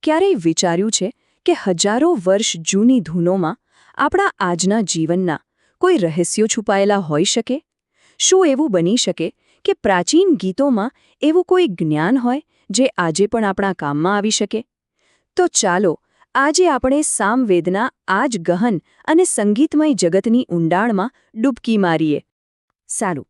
ક્યારેય વિચાર્યું છે કે હજારો વર્ષ જૂની ધૂનોમાં આપણા આજના જીવનના કોઈ રહસ્યો છુપાયેલા હોઈ શકે? શું એવું બની શકે કે પ્રાચીન ગીતોમાં એવું કોઈ જ્ઞાન હોય જે આજે પણ આપણા કામમાં આવી શકે? તો ચાલો આજે આપણે સામવેદના આ જ ગહન અને સંગીતમય જગતની ઊંડાણમાં ડૂબકી મારીએ. સારું,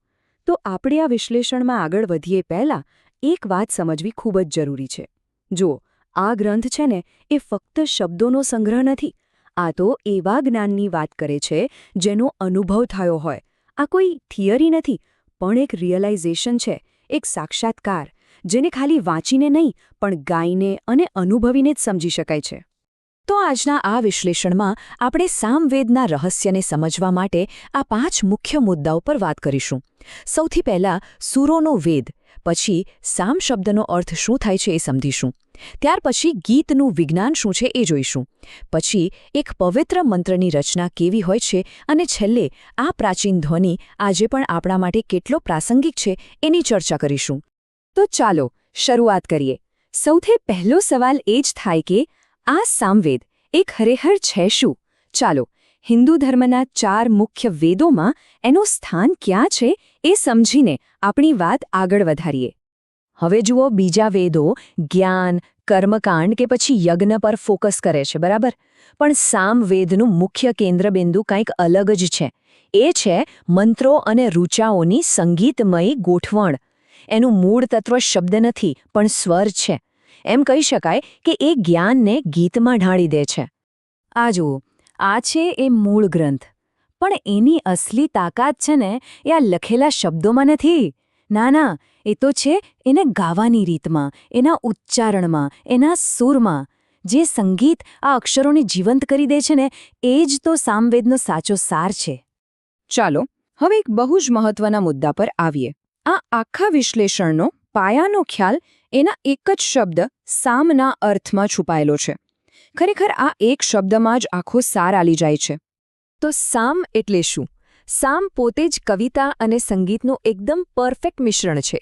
તો આપણે આ વિશ્લેષણમાં આગળ વધીએ પહેલાં એક વાત સમજવી ખૂબ જ જરૂરી છે. જુઓ, આ ગ્રંથ છે ને એ ફક્ત શબ્દોનો સંગ્રહ નથી. આ તો એવા જ્ઞાનની વાત કરે છે જેનો અનુભવ થયો હોય. આ કોઈ થિયરી નથી, પણ એક રિયલાઇઝેશન છે, એક સાક્ષાત્કાર, જેને ખાલી વાંચીને નહીં પણ ગાઈને અને અનુભવીને જ સમજી શકાય છે. તો આજના આ વિશ્લેષણમાં આપણે સામવેદના રહસ્યને સમજવા માટે આ 5 મુખ્ય મુદ્દાઓ પર વાત કરીશું. સૌથી પહેલાં સૂરોનો વેદ, પછી સામ શબ્દનો અર્થ શું થાય છે એ સમજીશું. ત્યાર પછી ગીતનું વિજ્ઞાન શું છે એ જોઈશું. પછી એક પવિત્ર મંત્રની રચના કેવી હોય છે અને છેલ્લે આ પ્રાચીન ધ્વનિ આજે પણ આપણા માટે કેટલો પ્રાસંગિક છે એની ચર્ચા કરીશું. તો ચાલો શરૂઆત કરીએ. સૌથી પહેલો સવાલ એ જ થાય કે આ સામવેદ એ ખરેખર છે શું? ચાલો હિન્દુ ધર્મના 4 મુખ્ય વેદોમાં એનું સ્થાન ક્યાં છે એ સમજીને આપણી વાત આગળ વધારીએ. હવે જુઓ, બીજા વેદો જ્ઞાન, કર્મકાંડ કે પછી યજ્ઞ પર ફોકસ કરે છે, બરાબર? પણ સામવેદનું મુખ્ય કેન્દ્રબિંદુ કંઈક અલગ જ છે. એ છે મંત્રો અને ઋચાઓની સંગીતમય ગોઠવણ. એનું મૂળ તત્વ શબ્દ નથી પણ સ્વર છે. એમ કહી શકાય કે એ જ્ઞાનને ગીતમાં ઢાળી દે છે. આ જુઓ, આ છે એ મૂળ ગ્રંથ. પણ એની અસલી તાકાત છે ને એ આ લખેલા શબ્દોમાં નથી. ના ના, એ તો છે એને ગાવાની રીતમાં, એના ઉચ્ચારણમાં, એના સૂરમાં. જે સંગીત આ અક્ષરોને જીવંત કરી દે છે ને એ જ તો સામવેદનો સાચો સાર છે. ચાલો હવે એક બહુ જ મહત્વના મુદ્દા પર આવીએ. આ આખા વિશ્લેષણનો પાયાનો ખ્યાલ એના એક જ શબ્દ સામના અર્થમાં છુપાયેલો છે. ખરેખર આ એક શબ્દમાં જ આખો સાર આલી જાય છે. તો સામ એટલે શું? સામ પોતે જ કવિતા અને સંગીતનું એકદમ પરફેક્ટ મિશ્રણ છે.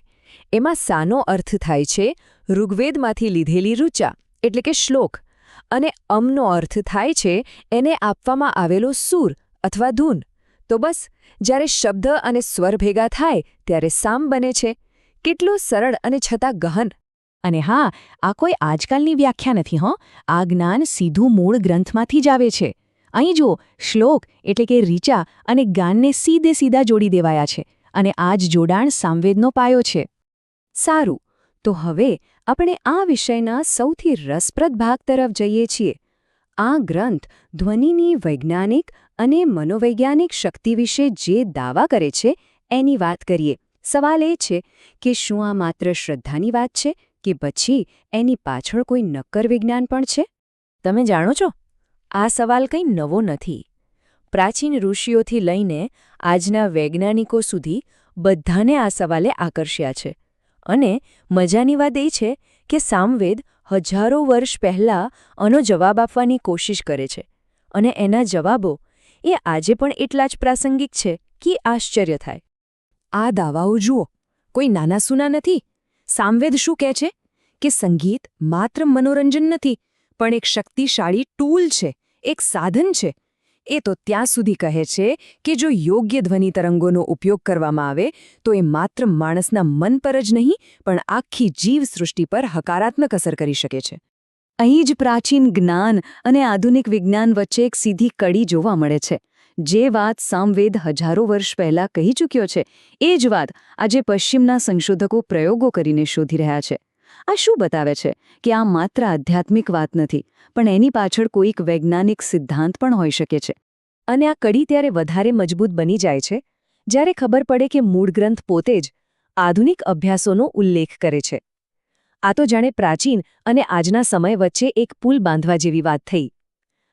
એમાં સાનો અર્થ થાય છે ઋગ્વેદમાંથી લીધેલી ઋચા એટલે કે શ્લોક, અને અમનો અર્થ થાય છે એને આપવામાં આવેલો સૂર અથવા ધૂન. તો બસ, જ્યારે શબ્દ અને સ્વર ભેગા થાય ત્યારે સામ બને છે. કેટલું સરળ અને છતાં ગહન. અને હા, આ કોઈ આજકાલની વ્યાખ્યા નથી હો. આ જ્ઞાન સીધું મૂળ ગ્રંથમાંથી જ આવે છે. અહીં જુઓ, શ્લોક એટલે કે ઋચા અને ગાનને સીધા જોડી દેવાયા છે, અને આ જ જોડાણ સામવેદનો પાયો છે. સારું, તો હવે આપણે આ વિષયના સૌથી રસપ્રદ ભાગ તરફ જઈએ છીએ. આ ગ્રંથ ધ્વનિની વૈજ્ઞાનિક અને મનોવૈજ્ઞાનિક શક્તિ વિશે જે દાવા કરે છે એની વાત કરીએ. સવાલ એ છે કે શું આ માત્ર શ્રદ્ધાની વાત છે કે પછી એની પાછળ કોઈ નક્કર વિજ્ઞાન પણ છે? તમે જાણો છો, આ સવાલ કંઈ નવો નથી. પ્રાચીન ઋષિઓથી લઈને આજના વૈજ્ઞાનિકો સુધી બધાને આ સવાલે આકર્ષ્યા છે. અને મજાની વાત એ છે કે સામવેદ હજારો વર્ષ પહેલાં આનો જવાબ આપવાની કોશિશ કરે છે, અને એના જવાબો એ આજે પણ એટલા જ પ્રાસંગિક છે કે આશ્ચર્ય થાય. આ દાવાઓ જુઓ, કોઈ નાના સૂના નથી. સામવેદ શું કહે છે કે સંગીત માત્ર મનોરંજન નથી, પણ એક શક્તિશાળી ટૂલ છે, એક સાધન છે. એ તો ત્યાં સુધી કહે છે કે જો યોગ્ય ધ્વનિ તરંગોનો ઉપયોગ કરવામાં આવે તો એ માત્ર માણસના મન પર જ નહીં પણ આખી જીવસૃષ્ટિ પર હકારાત્મક અસર કરી શકે છે. અહીં જ પ્રાચીન જ્ઞાન અને આધુનિક વિજ્ઞાન વચ્ચે એક સીધી કડી જોવા મળે છે. જે વાત સામવેદ હજારો વર્ષ પહેલાં કહી ચૂક્યો છે એ જ વાત આજે પશ્ચિમના સંશોધકો પ્રયોગો કરીને શોધી રહ્યા છે. આ શું બતાવે છે કે આ માત્ર આધ્યાત્મિક વાત નથી, પણ એની પાછળ કોઈક વૈજ્ઞાનિક સિદ્ધાંત પણ હોઈ શકે છે. અને આ કડી ત્યારે વધારે મજબૂત બની જાય છે જ્યારે ખબર પડે કે મૂળ ગ્રંથ પોતે જ આધુનિક અભ્યાસોનો ઉલ્લેખ કરે છે. આ તો જાણે પ્રાચીન અને આજના સમય વચ્ચે એક પુલ બાંધવા જેવી વાત થઈ.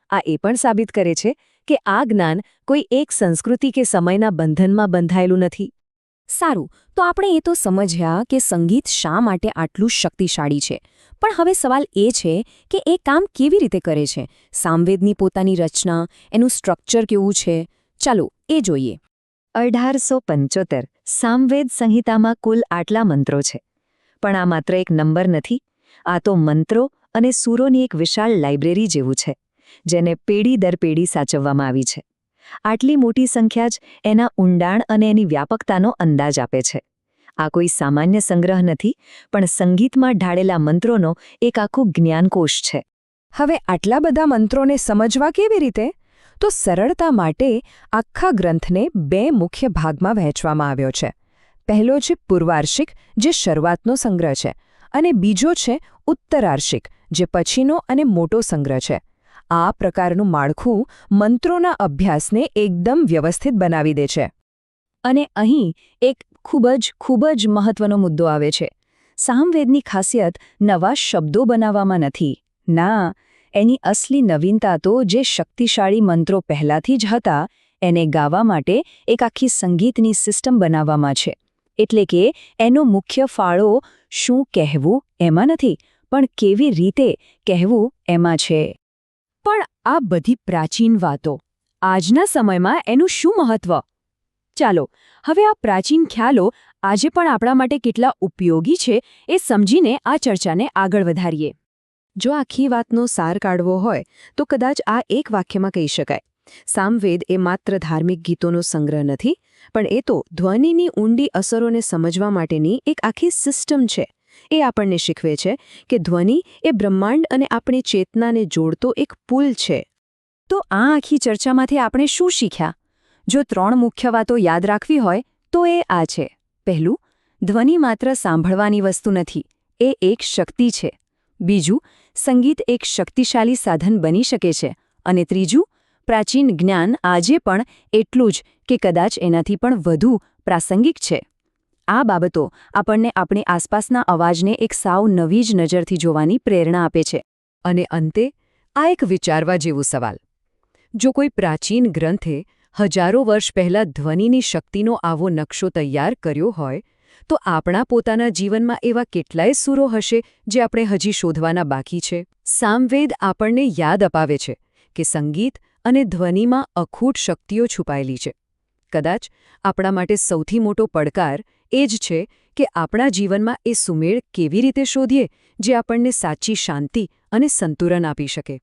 આ એ પણ સાબિત કરે છે કે આ જ્ઞાન કોઈ એક સંસ્કૃતિ કે સમયના બંધનમાં બંધાયેલું નથી. સારું, તો આપણે એ તો સમજ્યા કે સંગીત શા માટે આટલું શક્તિશાળી છે. પણ હવે સવાલ એ છે કે એ કામ કેવી રીતે કરે છે? સામવેદની પોતાની રચના, એનું સ્ટ્રક્ચર કેવું છે? ચાલો એ જોઈએ. 1875 સામવેદ સંહિતામાં કુલ આટલા મંત્રો છે. પણ આ માત્ર એક નંબર નથી. આ તો મંત્રો અને સૂરોની એક વિશાળ લાઇબ્રેરી જેવું છે, જેને પેઢી દર પેઢી સાચવવામાં આવી છે. આટલી મોટી સંખ્યા જ એના ઊંડાણ અને એની વ્યાપકતાનો અંદાજ આપે છે. આ કોઈ સામાન્ય સંગ્રહ નથી, પણ સંગીતમાં ઢાળેલા મંત્રોનો એક આખો જ્ઞાનકોશ છે. હવે આટલા બધા મંત્રોને સમજવા કેવી રીતે? તો સરળતા માટે આખા ગ્રંથને 2 મુખ્ય ભાગમાં વહેંચવામાં આવ્યો છે. પહેલો છે પૂર્વાર્ષિક, જે શરૂઆતનો સંગ્રહ છે, અને બીજો છે ઉત્તરાર્ષિક, જે પછીનો અને મોટો સંગ્રહ છે. આ પ્રકારનું માળખું મંત્રોના અભ્યાસને એકદમ વ્યવસ્થિત બનાવી દે છે. અને અહીં એક ખૂબ જ મહત્વનો મુદ્દો આવે છે. સામવેદની ખાસિયત નવા શબ્દો બનાવવામાં નથી. ના, એની અસલી નવીનતા તો જે શક્તિશાળી મંત્રો પહેલાથી જ હતા, એને ગાવા માટે એક આખી સંગીતની સિસ્ટમ બનાવવામાં છે. એટલે કે એનો મુખ્ય ફાળો શું કહેવું એમાં નથી, પણ કેવી રીતે કહેવું એમાં છે. પણ આ બધી પ્રાચીન વાતો, આજના સમયમાં એનું શું મહત્વ? ચાલો, હવે આ પ્રાચીન ખ્યાલો આજે પણ આપણા માટે કેટલા ઉપયોગી છે એ સમજીને આ ચર્ચાને આગળ વધારીએ. જો આખી વાતનો સાર કાઢવો હોય તો કદાચ આ એક વાક્યમાં કહી શકાય: સામવેદ એ માત્ર ધાર્મિક ગીતોનો સંગ્રહ નથી, પણ એ તો ધ્વનિની ઊંડી અસરોને સમજવા માટેની એક આખી સિસ્ટમ છે. એ આપણને શીખવે છે કે ધ્વનિ એ બ્રહ્માંડ અને આપણી ચેતનાને જોડતો એક પુલ છે. તો આ આખી ચર્ચામાંથી આપણે શું શીખ્યા? જો 3 મુખ્ય વાતો યાદ રાખવી હોય તો એ આ છે. પહેલું, ધ્વનિ માત્ર સાંભળવાની વસ્તુ નથી, એ એક શક્તિ છે. બીજું, સંગીત એક શક્તિશાળી સાધન બની શકે છે. અને ત્રીજું, પ્રાચીન જ્ઞાન આજે પણ એટલું જ કે કદાચ એનાથી પણ વધુ પ્રાસંગિક છે. આ બાબતો આપણને આપણી આસપાસના અવાજને એક સાવ નવી જ નજરથી જોવાની પ્રેરણા આપે છે. અને અંતે આ એક વિચારવા જેવો સવાલ: જો કોઈ પ્રાચીન ગ્રંથે હજારો વર્ષ પહેલાં ધ્વનિની શક્તિનો આવો નકશો તૈયાર કર્યો હોય, તો આપણા પોતાના જીવનમાં એવા કેટલાય સૂરો હશે જે આપણે હજી શોધવાના બાકી છે. સામવેદ આપણને યાદ અપાવે છે કે સંગીત અને ધ્વનિમાં અખૂટ શક્તિઓ છુપાયેલી છે. કદાચ આપણા માટે સૌથી મોટો પડકાર એ જ છે કે આપણા જીવનમાં એ સુમેળ કેવી રીતે શોધીએ જે આપણને સાચી શાંતિ અને સંતુલન આપી શકે.